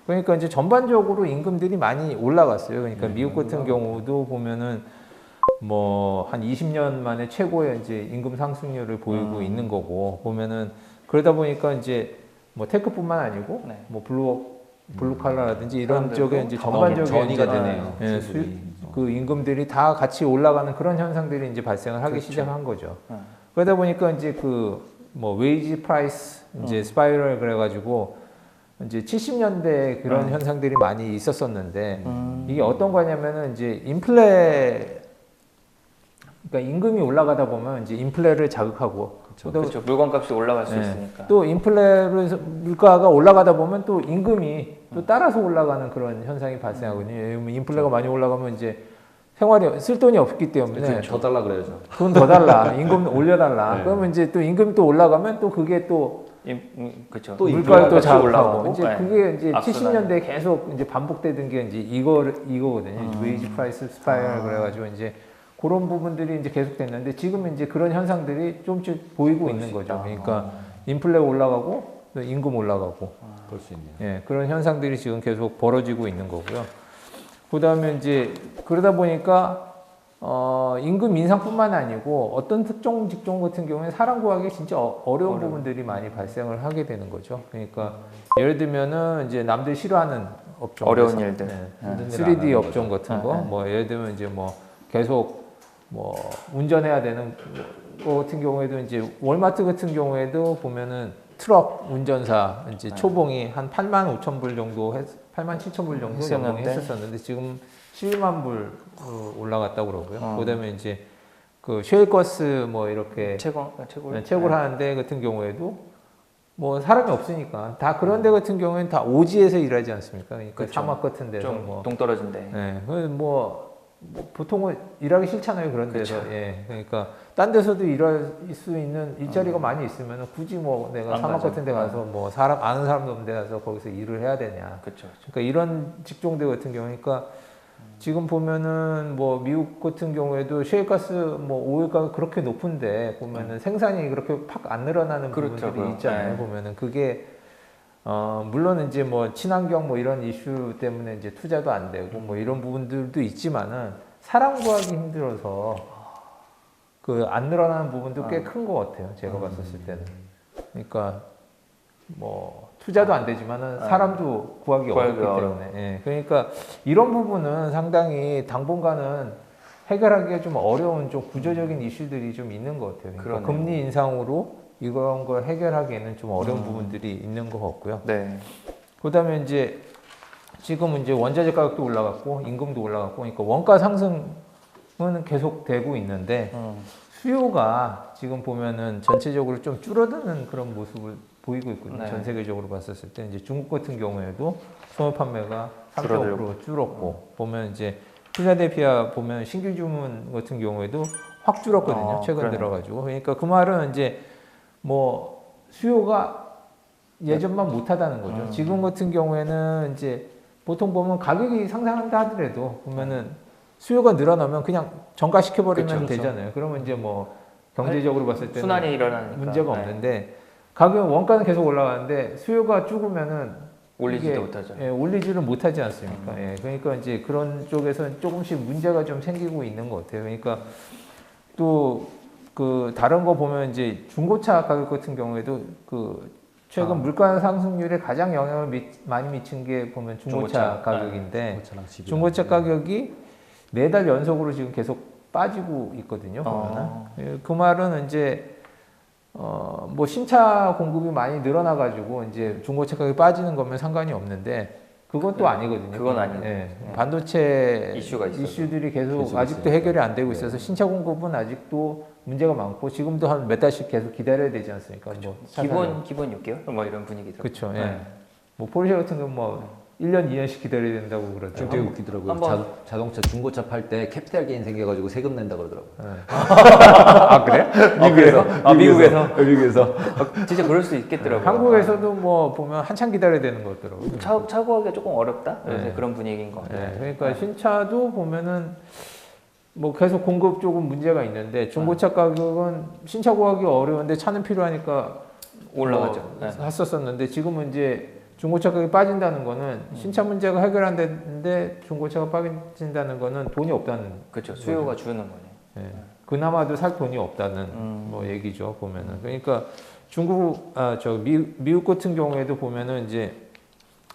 그러니까 이제 전반적으로 임금들이 많이 올라갔어요. 그러니까 미국 같은 경우도 보면은 뭐 한 20년 만에 최고의 이제 임금 상승률을 보이고 있는 거고 보면은 그러다 보니까 이제 뭐 테크뿐만 아니고 네. 뭐 블루 칼라라든지 이런 사람들도 쪽에 이제 전반적인 전이가 이제 되네요. 예, 수입이. 그 임금들이 다 같이 올라가는 그런 현상들이 이제 발생을 하기 그렇죠. 시작한 거죠. 네. 그러다 보니까 이제 그 뭐 웨이지 프라이스 이제 스파이럴 그래가지고 이제 70년대 그런 현상들이 많이 있었었는데 이게 어떤 거냐면은 이제 인플레 그러니까 임금이 올라가다 보면 이제 인플레를 자극하고 또 그렇죠. 물건값이 올라갈 수 네. 있으니까. 또 인플레로 물가가 올라가다 보면 또 임금이 또 따라서 올라가는 그런 현상이 발생하거든요. 왜냐면 인플레가 많이 올라가면 이제 생활에 쓸 돈이 없기 때문에 더 달라 그래야죠. 돈 더 달라, 임금 올려달라. 네. 그러면 이제 또 임금이 또 올라가면 또 그게 또 그렇죠. 또 물가를 또 물가값이 자극하고 올라가고. 이제 네. 그게 이제 악순환. 70년대 계속 이제 반복되던 게 이제 이거거든요. 웨이지 프라이스 스파이럴 그래가지고 이제 그런 부분들이 이제 계속 됐는데 지금 이제 그런 현상들이 조금씩 보이고 있는 거죠. 그러니까 인플레가 올라가고 또 임금 올라가고 볼 수 있네요. 예, 그런 현상들이 지금 계속 벌어지고 있는 거고요. 그다음에 이제 그러다 보니까 임금 인상뿐만 아니고 어떤 특정 직종 같은 경우에 사람 구하기 진짜 어려운 부분들이 많이 발생을 하게 되는 거죠. 그러니까 예를 들면은 이제 남들 싫어하는 업종, 어려운 일들, 네. 힘든 일 3D 안 하는 업종 거죠. 같은 거, 뭐 예를 들면 이제 뭐 계속 뭐 운전해야 되는 거 같은 경우에도 이제 월마트 같은 경우에도 보면은 트럭 운전사 이제 초봉이 한 8만 5천 불 정도 8만 7천 불 정도 연봉이 했었는데. 했었었는데 지금 11만 불 올라갔다고 그러고요. 그다음에 이제 그 쉐일버스 뭐 이렇게 채굴 하는 데 같은 경우에도 뭐 사람이 없으니까 다 그런 데 같은 경우에는 다 오지에서 일하지 않습니까? 그러니까 그렇죠. 사막 같은 데서 좀 뭐 동떨어진데. 네, 뭐 보통은 일하기 싫잖아요 그런 데서. 예, 그러니까 딴 데서도 일할 수 있는 일자리가 많이 있으면 굳이 뭐 내가 안 사막 가죠. 같은 데 가서 뭐 사람 아는 사람도 없는 데 가서 거기서 일을 해야 되냐. 그렇죠. 그러니까 이런 직종들 같은 경우니까 지금 보면은 뭐 미국 같은 경우에도 셰일가스 뭐 오일가가 그렇게 높은데 보면은 생산이 그렇게 팍 안 늘어나는 그렇죠. 부분들이 있잖아요. 네. 보면은 그게 물론 이제 뭐 친환경 뭐 이런 이슈 때문에 이제 투자도 안 되고 뭐 이런 부분들도 있지만은 사람 구하기 힘들어서 그 안 늘어나는 부분도 꽤 큰 것 같아요. 제가 봤었을 때는. 그러니까 뭐 투자도 안 되지만은 사람도 구하기 어렵기 때문에. 예. 그러니까 이런 부분은 상당히 당분간은 해결하기가 좀 어려운 좀 구조적인 이슈들이 좀 있는 것 같아요. 그러니까 금리 인상으로 이런 걸 해결하기에는 좀 어려운 부분들이 있는 것 같고요. 네. 그다음에 이제 지금 이제 원자재 가격도 올라갔고 임금도 올라갔고, 그러니까 원가 상승은 계속 되고 있는데 수요가 지금 보면은 전체적으로 좀 줄어드는 그런 모습을 보이고 있거든요. 네. 전 세계적으로 봤었을 때 이제 중국 같은 경우에도 소매 판매가 3.5% 줄었고 보면 이제 필라델피아 보면 신규 주문 같은 경우에도 확 줄었거든요. 최근 들어가지고. 그러니까 그 말은 이제 뭐 수요가 예전만 못하다는 거죠. 지금 같은 경우에는 이제 보통 보면 가격이 상승한다 하더라도 보면은 수요가 늘어나면 그냥 정가시켜버리면 되잖아요. 그러면 이제 뭐 경제적으로 봤을 때는 순환이 일어나니까 문제가 없는데 가격 원가는 계속 올라가는데 수요가 죽으면은 올리지도 못하죠. 예, 올리지를 못하지 않습니까? 예, 그러니까 이제 그런 쪽에서 조금씩 문제가 좀 생기고 있는 것 같아요. 그러니까 또 그 다른 거 보면 이제 중고차 가격 같은 경우에도 그 최근 물가 상승률에 가장 영향을 많이 미친 게 보면 중고차 가격인데 중고차 가격이 4달 연속으로 지금 계속 빠지고 있거든요. 보면은 예, 그 말은 이제 뭐 신차 공급이 많이 늘어나가지고 이제 중고차 가격이 빠지는 거면 상관이 없는데 그건 또 아니거든요. 그건 아니에요. 예, 반도체 이슈가 있어서. 이슈들이 계속 아직도 해결이 안 되고 있어서 신차 공급은 아직도 문제가 많고 지금도 한 몇 달씩 계속 기다려야 되지 않습니까? 뭐 기본 6개월 뭐 이런 분위기죠. 그렇죠. 예. 뭐 포르쉐 같은 건 뭐 1년, 2년씩 기다려야 된다고 그러죠. 좀 되게 웃기더라고요. 자동차 중고차 팔 때 캐피탈 게인 생겨가지고 세금 낸다 그러더라고요. 아 그래? 미국에서? 미국에서. 진짜 그럴 수 있겠더라고요. 한국에서도 뭐 보면 한참 기다려야 되는 것 같더라고요. 차 구하기가 조금 어렵다? 네. 그런 분위기인 것 같아요. 네, 그러니까 신차도 보면은 뭐 계속 공급 조금 문제가 있는데 중고차 가격은 신차 구하기 어려운데 차는 필요하니까 올라가죠. 뭐 했었었는데 지금은 이제 중고차 가격이 빠진다는 거는 신차 문제가 해결한다는데 중고차가 빠진다는 거는 돈이 없다는 그렇죠. 수요가 주는 거네. 예. 그나마도 살 돈이 없다는 뭐 얘기죠 보면은. 그러니까 미국 같은 경우에도 보면은 이제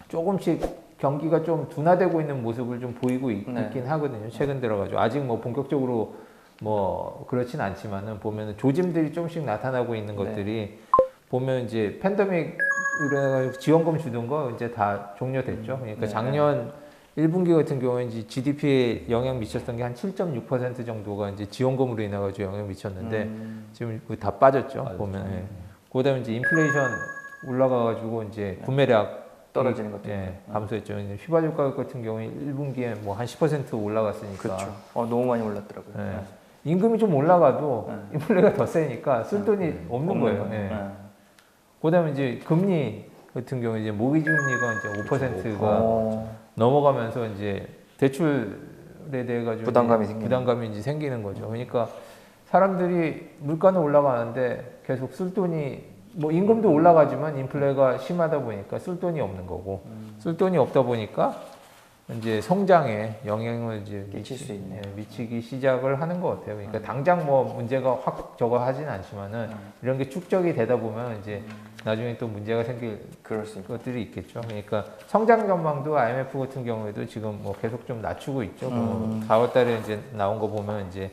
조금씩 경기가 좀 둔화되고 있는 모습을 좀 보이고 있긴 하거든요. 최근 들어가지고 아직 뭐 본격적으로 뭐 그렇진 않지만은 보면은 조짐들이 조금씩 나타나고 있는 것들이 보면 이제 팬데믹으로 지원금 주던 거 이제 다 종료됐죠. 그러니까 작년 1분기 같은 경우에 이제 GDP에 영향 미쳤던 게 한 7.6% 정도가 이제 지원금으로 인해 가지고 영향 미쳤는데 지금 그거 다 빠졌죠. 보면. 예. 그다음에 이제 인플레이션 올라가 가지고 이제 구매력 떨어지는 것도 감소했죠. 휘발유 가격 같은 경우에 1분기에 뭐 한 10% 올라갔으니까. 그렇죠. 너무 많이 올랐더라고요. 예. 임금이 좀 올라가도 인플레가 더 세니까 쓸 돈이 없는 거예요. 예. 그다음에 이제 금리 같은 경우에 이제 모기지 금리가 이제 5%가 넘어가면서 이제 대출에 대해 가지고 부담감이 이제 생기는 거죠. 그러니까 사람들이 물가는 올라가는데 계속 쓸 돈이 뭐 임금도 올라가지만 인플레가 심하다 보니까 쓸 돈이 없는 거고 쓸 돈이 없다 보니까 이제 성장에 영향을 이제 끼칠 수 있네요. 미치기 시작을 하는 것 같아요. 그러니까 당장 뭐 문제가 확 저거 하진 않지만은 이런 게 축적이 되다 보면 이제 나중에 또 문제가 생길 그럴 수 있고. 것들이 있겠죠. 그러니까 성장 전망도 IMF 같은 경우에도 지금 뭐 계속 좀 낮추고 있죠. 뭐 4월 달에 이제 나온 거 보면 이제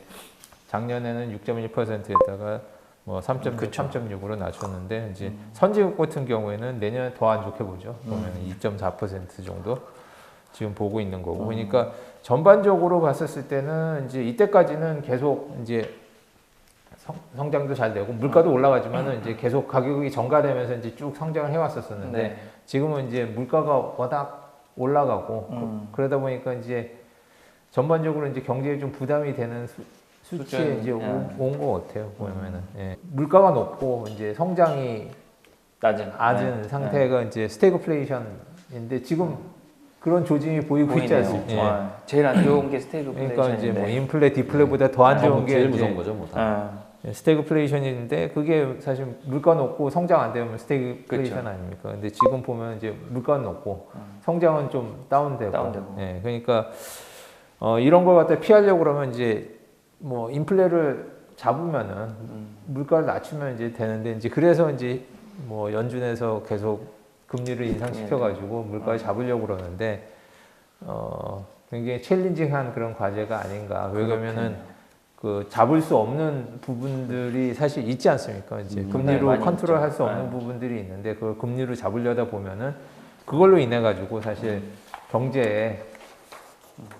작년에는 6.1%였다가 뭐 3.6, 그쵸. 3.6으로 낮췄는데 이제 선진국 같은 경우에는 내년에 더 안 좋게 보죠. 보면 2.4% 정도 지금 보고 있는 거고. 그러니까 전반적으로 봤었을 때는 이제 이때까지는 계속 이제 성장도 잘 되고 물가도 올라가지만은 이제 계속 가격이 전가되면서 이제 쭉 성장을 해왔었었는데 네. 지금은 이제 물가가 워낙 올라가고 그러다 보니까 이제 전반적으로 이제 경제에 좀 부담이 되는 수치에 수준, 이제 예. 온 것 같아요. 보면은 예. 물가가 높고 이제 성장이 낮은 네. 상태가 이제 스태그플레이션인데 지금 그런 조짐이 보이고 있지 보이네요. 않습니까? 예. 제일 안 좋은 게 스태그플레이션인데. 그러니까 이제 뭐 인플레, 디플레보다 더 안 좋은 게 제일 이제 무서운 거죠, 뭐 다. 스태그플레이션인데 그게 사실 물가 높고 성장 안 되면 스태그플레이션 그쵸. 아닙니까? 근데 지금 보면 이제 물가는 높고 성장은 좀 다운되고, 다운되고. 예, 그러니까 이런 걸 갖다 피하려고 그러면 이제 뭐 인플레를 잡으면은 물가를 낮추면 이제 되는데 이제 그래서 이제 뭐 연준에서 계속 금리를 인상시켜가지고 물가를 잡으려고 그러는데 굉장히 챌린징한 그런 과제가 아닌가. 왜냐면은 그 잡을 수 없는 부분들이 사실 있지 않습니까? 이제 네, 금리로 많이 컨트롤할 있죠. 수 없는 부분들이 있는데 그걸 금리로 잡으려다 보면은 그걸로 인해 가지고 사실 경제에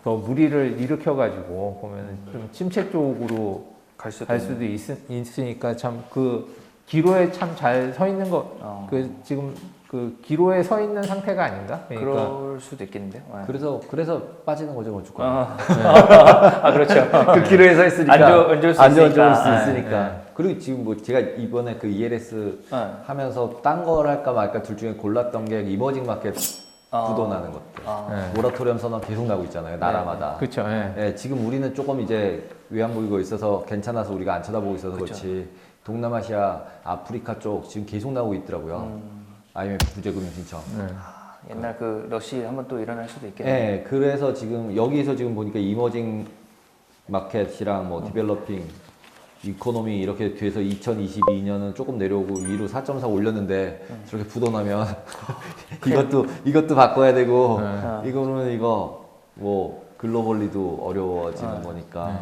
더 무리를 일으켜 가지고 보면은 좀 침체 쪽으로 갈 수도 있으니까 참 그 기로에 참 잘 서 있는 거 그 지금 그 기로에 서 있는 상태가 아닌가? 그러니까 그럴 수도 있겠는데요. 네. 그래서 빠지는 거죠, 건축권. 그렇죠. 그 기로에 서 있으니까 안 좋을 수 안 좋을 있으니까. 수 있으니까. 네. 그리고 지금 뭐 제가 이번에 그 ELS 네. 하면서 딴 걸 할까 말까 둘 중에 골랐던 게 이머징 마켓 부도나는 것들. 네. 모라토리엄 선언 계속 나고 있잖아요, 나라마다. 그렇죠. 예. 네, 지금 우리는 조금 이제 외환 보이고 있어서 괜찮아서 우리가 안 쳐다보고 있어서 그렇지. 동남아시아, 아프리카 쪽 지금 계속 나오고 있더라고요. IMF 구제금융 신청. 옛날 그 러시 한번 또 일어날 수도 있겠네요. 네, 그래서 지금 여기서 지금 보니까 이머징 마켓이랑 뭐 디벨로핑 이코노미 이렇게 돼서 2022년은 조금 내려오고 위로 4.4 올렸는데 저렇게 부도나면 이것도 바꿔야 되고 이거는 이거 뭐 글로벌리도 어려워지는 거니까.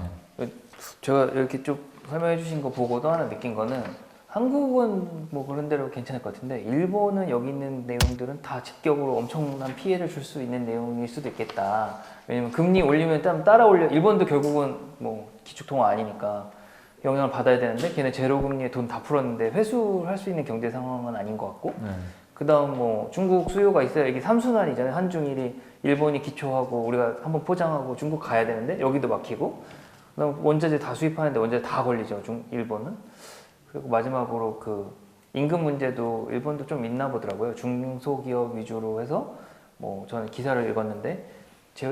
제가 이렇게 쭉 설명해 주신 거 보고도 하나 느낀 거는 한국은 뭐 그런 대로 괜찮을 것 같은데 일본은 여기 있는 내용들은 다 직격으로 엄청난 피해를 줄 수 있는 내용일 수도 있겠다. 왜냐면 금리 올리면 따라 올려. 일본도 결국은 뭐 기축통화 아니니까 영향을 받아야 되는데 걔네 제로 금리에 돈 다 풀었는데 회수할 수 있는 경제 상황은 아닌 것 같고 그다음 뭐 중국 수요가 있어야 이게 삼순환이잖아요. 한중일이 일본이 기초하고 우리가 한번 포장하고 중국 가야 되는데 여기도 막히고 그다음 원자재 다 수입하는데 원자재 다 걸리죠. 일본은. 그리고 마지막으로 그 임금 문제도 일본도 좀 있나 보더라고요. 중소기업 위주로 해서 뭐 저는 기사를 읽었는데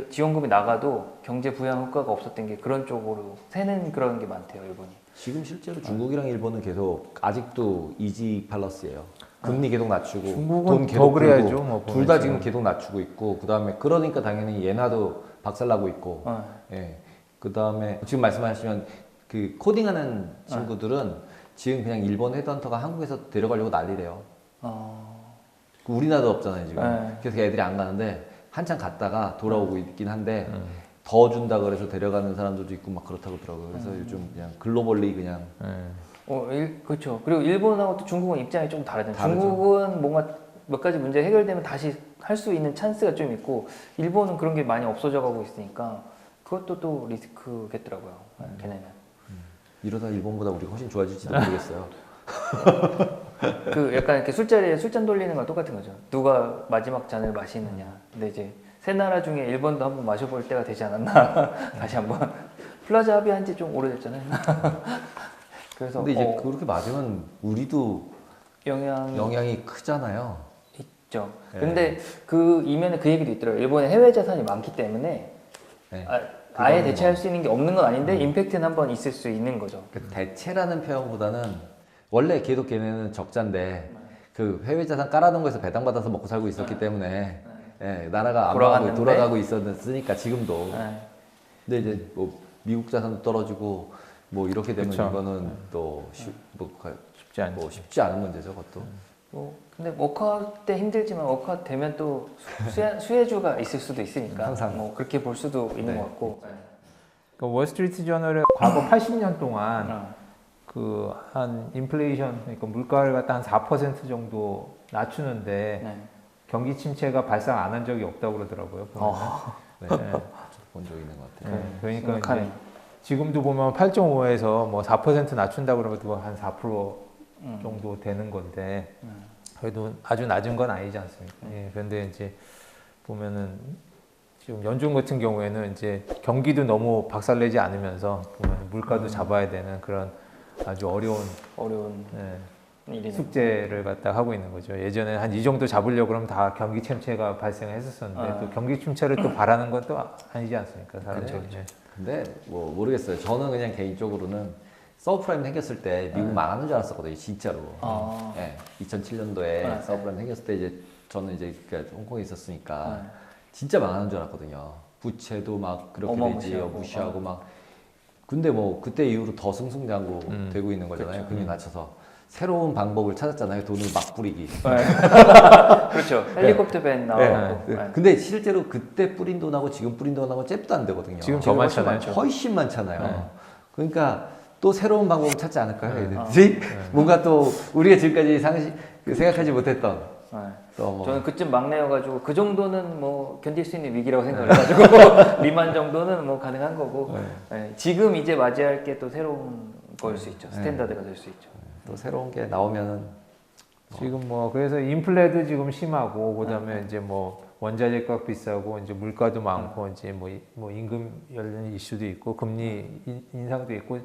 지원금이 나가도 경제 부양 효과가 없었던 게 그런 쪽으로 새는 그런 게 많대요, 일본이. 지금 실제로 중국이랑 일본은 계속 아직도 이지 팔러스예요. 금리 계속 낮추고 중국은 돈 더 계속 그래야죠. 풀고 뭐 둘 다 지금. 지금 계속 낮추고 있고 그다음에 그러니까 당연히 예나도 박살나고 있고 예. 그다음에 지금 말씀하시면 그 코딩하는 친구들은 지금 그냥 일본 헤드헌터가 한국에서 데려가려고 난리래요. 우리나라도 없잖아요 지금. 그래서 애들이 안 가는데 한참 갔다가 돌아오고 있긴 한데 더 준다 그래서 데려가는 사람들도 있고 막 그렇다고 하더라고요. 그래서 요즘 그냥 글로벌리 그냥 그렇죠. 그리고 일본하고 또 중국은 입장이 좀 다르잖아요. 다르죠. 중국은 뭔가 몇 가지 문제 해결되면 다시 할 수 있는 찬스가 좀 있고 일본은 그런 게 많이 없어져 가고 있으니까 그것도 또 리스크겠더라고요. 걔네는. 이러다 일본보다 우리가 훨씬 좋아질지도 모르겠어요. 그 약간 이렇게 술자리에 술잔 돌리는 거랑 똑같은 거죠. 누가 마지막 잔을 마시느냐. 근데 이제 세 나라 중에 일본도 한번 마셔볼 때가 되지 않았나. 다시 한번. 플라자 합의한 지 좀 오래됐잖아요. 그래서 근데 이제 그렇게 맞으면 우리도 영향이 크잖아요. 있죠. 네. 근데 그 이면에 그 얘기도 있더라고요. 일본에 해외 자산이 많기 때문에 네. 아예 대체할 수 있는 게 없는 건 아닌데 임팩트는 한번 있을 수 있는 거죠. 그 대체라는 표현보다는 원래 계속 걔네는 적자인데 그 해외 자산 깔아놓은 거에서 배당받아서 먹고 살고 있었기 때문에 예, 나라가 안 돌아갔는데? 돌아가고 있었으니까 지금도. 네. 근데 이제 뭐 미국 자산도 떨어지고 뭐 이렇게 되면 그쵸. 이거는 또 쉽지 않죠. 뭐 쉽지 않은 문제죠, 그것도. 뭐 근데 워크아웃 때 힘들지만 워크아웃 되면 또 수혜주가 있을 수도 있으니까 항상. 뭐 그렇게 볼 수도 있는 네. 것 같고. 그 월스트리트 저널에 과거 80년 동안 어. 그 한 인플레이션 그러니까 물가를 갖다 한 4% 정도 낮추는데 네. 경기 침체가 발생 안 한 적이 없다고 그러더라고요. 보면은. 네. 네. 본 적 있는 것 같아요. 네. 그러니까 심각하네. 이제 지금도 보면 8.5에서 뭐 4% 낮춘다 그러면 한 4% 정도 되는 건데 그래도 아주 낮은 건 아니지 않습니까? 예, 그런데 이제 보면은 지금 연준 같은 경우에는 이제 경기도 너무 박살내지 않으면서 보면 물가도 잡아야 되는 그런 아주 어려운 어려운 예, 일이네. 숙제를 갖다 하고 있는 거죠. 예전에 한 이 정도 잡으려고 그러면 다 경기 침체가 발생했었었는데 아. 또 경기 침체를 또 바라는 건 또 아니지 않습니까? 사람들이. 예. 근데 뭐 모르겠어요. 저는 그냥 개인적으로는 서브프라임 생겼을 때 미국 망하는 줄 알았었거든요, 진짜로. 아. 예, 2007년도에 네. 서브프라임 생겼을 때 이제 저는 이제 그러니까 홍콩에 있었으니까 네. 진짜 망하는 줄 알았거든요. 부채도 막 그렇게 되지, 어마무시하고. 무시하고 막. 근데 뭐 그때 이후로 더 승승장구 되고 있는 거잖아요. 금리 낮춰서 새로운 방법을 찾았잖아요. 돈을 막 뿌리기. 그렇죠. 헬리콥터 밴 나오고. 네. 네. 근데 실제로 그때 뿌린 돈하고 지금 뿌린 돈하고 잽도 안 되거든요. 지금 더 많잖아요. 훨씬 많잖아요. 네. 그러니까 또 새로운 방법을 찾지 않을까요? 얘들이? 뭔가 또 우리가 지금까지 생각하지 못했던 네. 또 뭐. 저는 그쯤 막내여가지고 그 정도는 뭐 견딜 수 있는 위기라고 생각을 해가지고 리만 정도는 뭐 가능한 거고 네. 지금 이제 맞이할 게 또 새로운 거일 수 있죠. 스탠다드가 될 수 있죠. 또 새로운 게 나오면은 지금 뭐 그래서 인플레도 지금 심하고 그다음에 이제 뭐 원자재값 비싸고 이제 물가도 많고 이제 뭐 임금 관련 이슈도 있고 금리 인상도 있고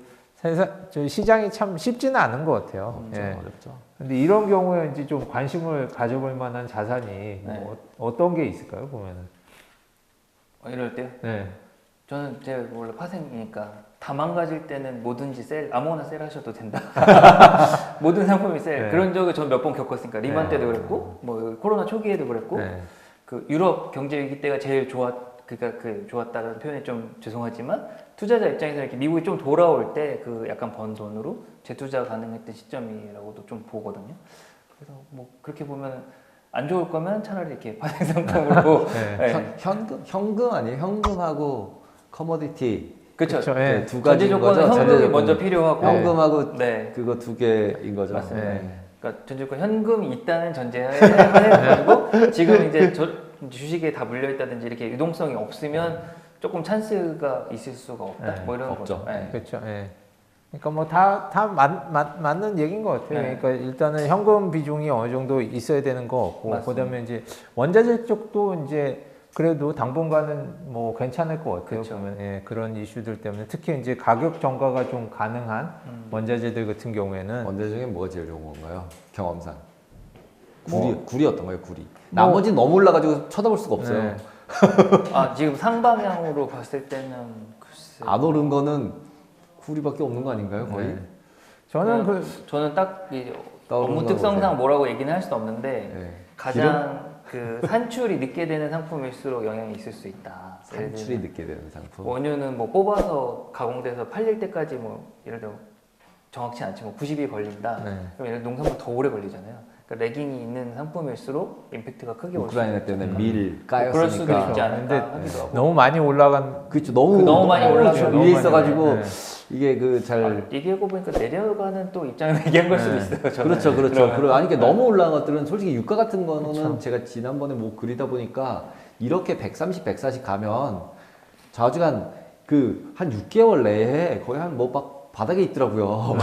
저 시장이 참 쉽지는 않은 것 같아요. 좀 예. 어렵죠. 근데 이런 경우에 이제 좀 관심을 가져볼 만한 자산이 뭐 어떤 게 있을까요? 보면은. 이럴 때요? 네. 저는 제가 원래 파생이니까 다 망가질 때는 뭐든지 아무거나 셀 하셔도 된다. 모든 상품이 셀. 네. 그런 적을 전 몇 번 겪었으니까 리만 네. 때도 그랬고 뭐 코로나 초기에도 그랬고 네. 그 유럽 경제 위기 때가 제일 그러니까 그 좋았다는 표현이 좀 죄송하지만 투자자 입장에서 이렇게 미국이 좀 돌아올 때 그 약간 번 돈으로 재투자 가능했던 시점이라고도 좀 보거든요. 그래서 뭐 그렇게 보면 안 좋을 거면 차라리 이렇게 파생 상품으로 네. 현금 아니에요? 현금하고 커머디티 그렇죠. 그쵸, 네, 예. 두 전제 가지인 조건은 거죠. 현금이 전제 먼저 조건은. 필요하고 현금하고 네. 그거 두 개인 거죠. 맞습니다. 네. 그러니까 전제 조건 현금이 있다는 전제하에 해가지고 지금 이제 주식에 다 물려 있다든지 이렇게 유동성이 없으면 조금 찬스가 있을 수가 없다. 네, 뭐 이런 없죠. 거죠. 네. 그렇죠. 예. 그러니까 뭐 다 맞는 얘기인 것 같아요. 네. 그러니까 일단은 현금 비중이 어느 정도 있어야 되는 거 같고, 맞습니다. 그다음에 이제 원자재 쪽도 이제 그래도 당분간은 뭐 괜찮을 것 같아요. 그쵸. 보면 예, 그런 이슈들 때문에 특히 이제 가격 정가가 좀 가능한 원자재들 같은 경우에는 원자 중에 뭐가 제일 좋은 건가요? 경험상. 뭐- 구리였던 거예요, 구리. 나머지 너무 올라가지고 쳐다볼 수가 없어요. 네. 아 지금 상방향으로 봤을 때는 글쎄. 안 오른 거는 구리밖에 없는 거 아닌가요, 거의? 네. 저는 그 저는 딱 이 떠오르는 업무 거 특성상 보세요. 뭐라고 얘기는 할 수 없는데 네. 가장 그 산출이 늦게 되는 상품일수록 영향이 있을 수 있다. 예를 산출이 들면 늦게 되는 상품. 원유는 뭐 뽑아서 가공돼서 팔릴 때까지 뭐 예를 들어 정확치 않지 뭐 90일 걸린다. 네. 그럼 예를 들어 농산물 더 오래 걸리잖아요. 그러니까 레깅이 있는 상품일수록 임팩트가 크게 올 수 있다. 우크라이나 때문에 밀 그럴 수도 까였으니까. 있지 않을까 근데 하기도 하고. 너무 많이 올라간 그렇죠. 너무 너무 많이 올라가요. 위에 있어가지고 네. 이게 그 잘 아, 얘기하고 보니까 내려가는 또 입장을 얘기한 걸 수도 네. 있어요. 저는. 그렇죠, 그렇죠. 그러면. 아니, 이게 너무 올라간 것들은 솔직히 유가 같은 거는 그렇죠. 제가 지난번에 뭐 그리다 보니까 이렇게 130, 140 가면 좌우지간 그 한 6개월 내에 거의 한 뭐 막 바닥에 있더라고요.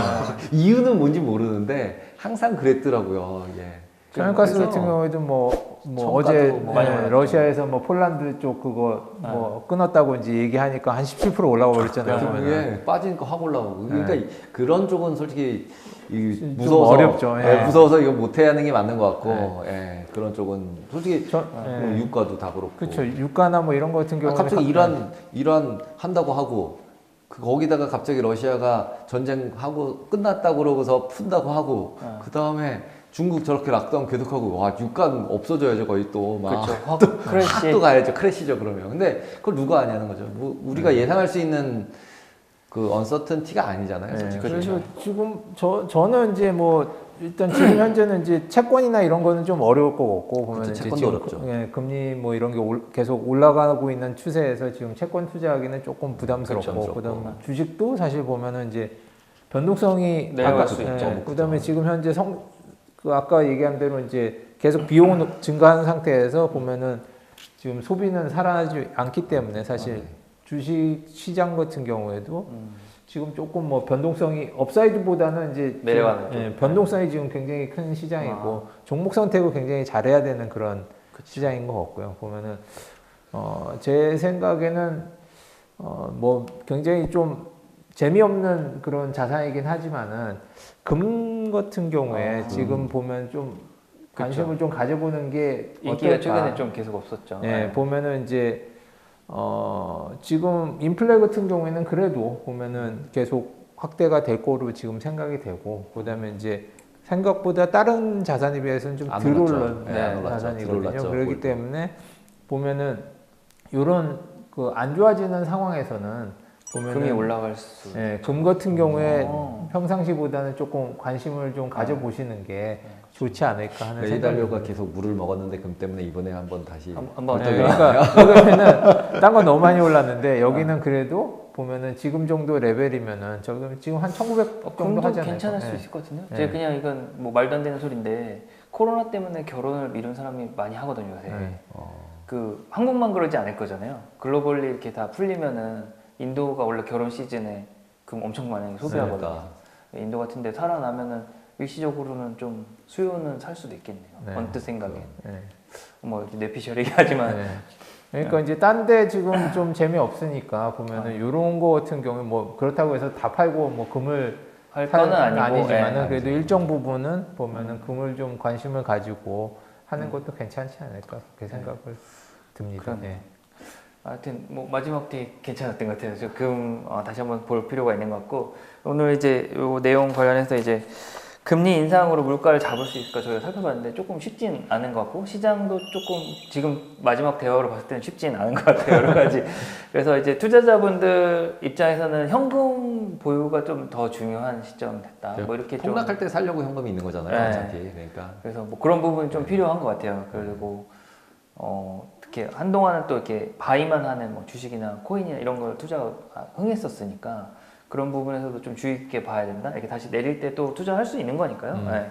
이유는 뭔지 모르는데 항상 그랬더라고요. 예. 천연가스 그래서 같은 경우에도 뭐 정가도 어제 뭐 많이 네, 올랐죠. 러시아에서 뭐 폴란드 쪽 그거 뭐 끊었다고 이제 얘기하니까 한 17% 올라가 버렸잖아요. 좀 보면은. 예, 빠지니까 확 올라오고. 그러니까 그런 쪽은 솔직히 좀 무서워서 어렵죠. 예. 예, 무서워서 이거 못해야 하는 게 맞는 것 같고 예, 그런 쪽은 솔직히 뭐 예. 유가도 다 그렇고. 그렇죠. 유가나 뭐 이런 거 같은 아, 경우는 갑자기 이란 한다고 하고 거기다가 갑자기 러시아가 전쟁하고 끝났다고 그러고서 푼다고 하고 그 다음에 중국 저렇게 락다운 계속하고 와 유가 없어져야죠 거의 또막 그렇죠. 확 크래시. 또 가야죠. 크래시죠 그러면. 근데 그걸 누가 아냐는 거죠. 뭐 우리가 예상할 수 있는 그 언서턴티가 아니잖아요. 솔직히. 그래서 지금 저는 이제 뭐 일단 지금 현재는 이제 채권이나 이런 거는 좀 어려울 것 같고 보면 이제 채권도 지금 어렵죠. 금리 뭐 이런 게 계속 올라가고 있는 추세에서 지금 채권 투자하기는 조금 부담스럽고 그다음 주식도 사실 보면은 이제 변동성이 내려갈 수 있죠. 그다음에 지금 현재 그 아까 얘기한 대로 이제 계속 비용은 증가하는 상태에서 보면은 지금 소비는 살아나지 않기 때문에 사실 주식 시장 같은 경우에도 지금 조금 뭐 변동성이 업사이드보다는 이제 내려가는 변동성이 지금 굉장히 큰 시장이고 종목 선택을 굉장히 잘해야 되는 그런 시장인 것 같고요. 보면은 제 생각에는 뭐 굉장히 좀 재미없는 그런 자산이긴 하지만은 금 같은 경우에 지금 보면 좀 관심을 좀 가져보는 게 인기가 어떨까? 최근에 좀 계속 없었죠. 네, 보면은 이제 지금 인플레 같은 경우에는 그래도 보면은 계속 확대가 될 거로 지금 생각이 되고 그다음에 이제 생각보다 다른 자산에 비해서는 좀 덜 올랐는 자산이거든요. 그렇기 때문에 보면은 이런 그 안 좋아지는 상황에서는 보면은 금이 올라갈 수. 금 같은 경우에 평상시보다는 조금 관심을 좀 가져보시는 게 좋지 않을까 하는 생각이 레이달료가 계속 물을 먹었는데 금 때문에 이번에 한번 다시 한번 그러니까 여기는 딴 건 너무 많이 올랐는데 여기는 그래도 보면은 지금 정도 레벨이면은 지금 한 1,900 정도 금도 하지 않을까? 괜찮을 수 있을 것 같은데요. 제가 그냥 이건 뭐 말도 안 되는 소리인데 코로나 때문에 결혼을 미룬 사람이 많이 하거든요 요새. 그 한국만 그러지 않을 거잖아요. 글로벌리 이렇게 다 풀리면은 인도가 원래 결혼 시즌에 금 엄청 많이 소비하거든요. 인도 같은 데 살아나면은 일시적으로는 좀 수요는 살 수도 있겠네요. 언뜻 생각에. 뭐 뇌피셜 얘기하지만 그러니까 이제 딴 데 지금 좀 재미없으니까 보면은 이런 거 같은 경우에 뭐 그렇다고 해서 다 팔고 뭐 금을 할 거는 아니지만은 그래도 일정 부분은 보면은 금을 좀 관심을 가지고 하는 것도 괜찮지 않을까 그렇게 생각을 듭니다. 하여튼 뭐 마지막 되게 괜찮았던 것 같아요. 금 다시 한번 볼 필요가 있는 것 같고 오늘 이제 요 내용 관련해서 이제 금리 인상으로 물가를 잡을 수 있을까 저희가 살펴봤는데 조금 쉽진 않은 것 같고 시장도 조금 지금 마지막 대화로 봤을 때는 쉽진 않은 것 같아요. 여러 가지. 그래서 이제 투자자분들 입장에서는 현금 보유가 좀 더 중요한 시점 됐다. 뭐 이렇게 폭락할 때 살려고 현금이 있는 거잖아요. 어차피. 그러니까. 그래서 뭐 그런 부분이 좀 필요한 것 같아요. 그리고 특히 한동안은 또 이렇게 바이만 하는 뭐 주식이나 코인이나 이런 걸 투자가 흥했었으니까 그런 부분에서도 좀 주의 깊게 봐야 된다. 이렇게 다시 내릴 때 또 투자할 수 있는 거니까요.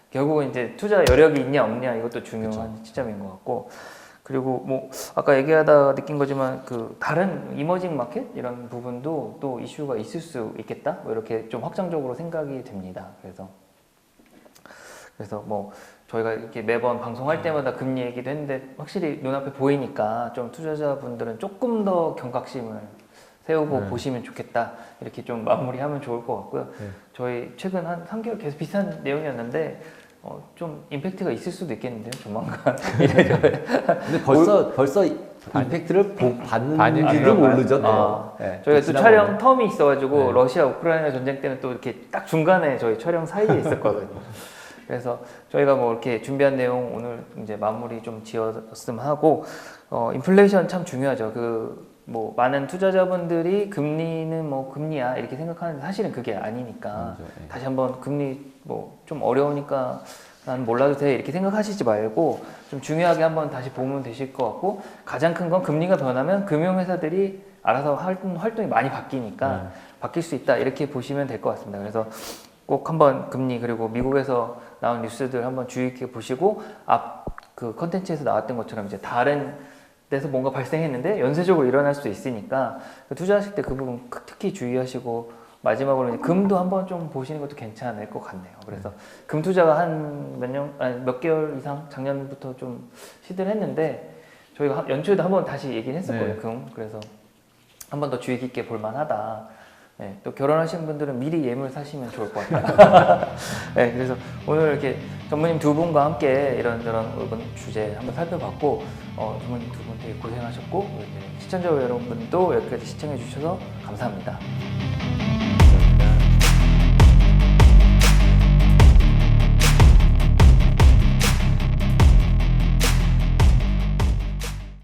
결국은 이제 투자 여력이 있냐 없냐 이것도 중요한 시점인 것 같고 그리고 뭐 아까 얘기하다 느낀 거지만 그 다른 이머징 마켓 이런 부분도 또 이슈가 있을 수 있겠다. 뭐 이렇게 좀 확장적으로 생각이 됩니다. 그래서 뭐 저희가 이렇게 매번 방송할 때마다 금리 얘기도 했는데 확실히 눈앞에 보이니까 좀 투자자분들은 조금 더 경각심을 세우고 보시면 좋겠다 이렇게 좀 마무리하면 좋을 것 같고요. 저희 최근 한 3개월 계속 비슷한 내용이었는데 좀 임팩트가 있을 수도 있겠는데요 조만간. 근데 벌써 임팩트를 받는지도 모르죠. 저희가 또 촬영 텀이 있어가지고 러시아 우크라이나 전쟁 때는 또 이렇게 딱 중간에 저희 촬영 사이에 있었거든요. 그래서 저희가 뭐 이렇게 준비한 내용 오늘 이제 마무리 좀 지었으면 하고 인플레이션 참 중요하죠. 뭐 많은 투자자분들이 금리는 뭐 금리야 이렇게 생각하는데 사실은 그게 아니니까 다시 한번 금리 뭐 좀 어려우니까 난 몰라도 돼 이렇게 생각하시지 말고 좀 중요하게 한번 다시 보면 되실 것 같고 가장 큰 건 금리가 변하면 금융회사들이 알아서 활동이 많이 바뀌니까 바뀔 수 있다 이렇게 보시면 될 것 같습니다. 그래서 꼭 한번 금리 그리고 미국에서 나온 뉴스들 한번 주의 깊게 보시고 그 컨텐츠에서 나왔던 것처럼 이제 다른 데서 뭔가 발생했는데 연쇄적으로 일어날 수도 있으니까 투자하실 때 그 부분 특히 주의하시고 마지막으로 이제 금도 한번 좀 보시는 것도 괜찮을 것 같네요. 그래서 금 투자가 한 몇 개월 이상 작년부터 좀 시드를 했는데 저희가 연초에도 한번 다시 얘기를 했었거든요. 금. 그래서 한 번 더 주의 깊게 볼 만하다. 또 결혼하신 분들은 미리 예물 사시면 좋을 것 같아요. 그래서 오늘 이렇게 전무님 두 분과 함께 이런저런 주제 한번 살펴봤고 전무님 두 분 되게 고생하셨고 시청자 여러분도 여기까지 시청해 주셔서 감사합니다.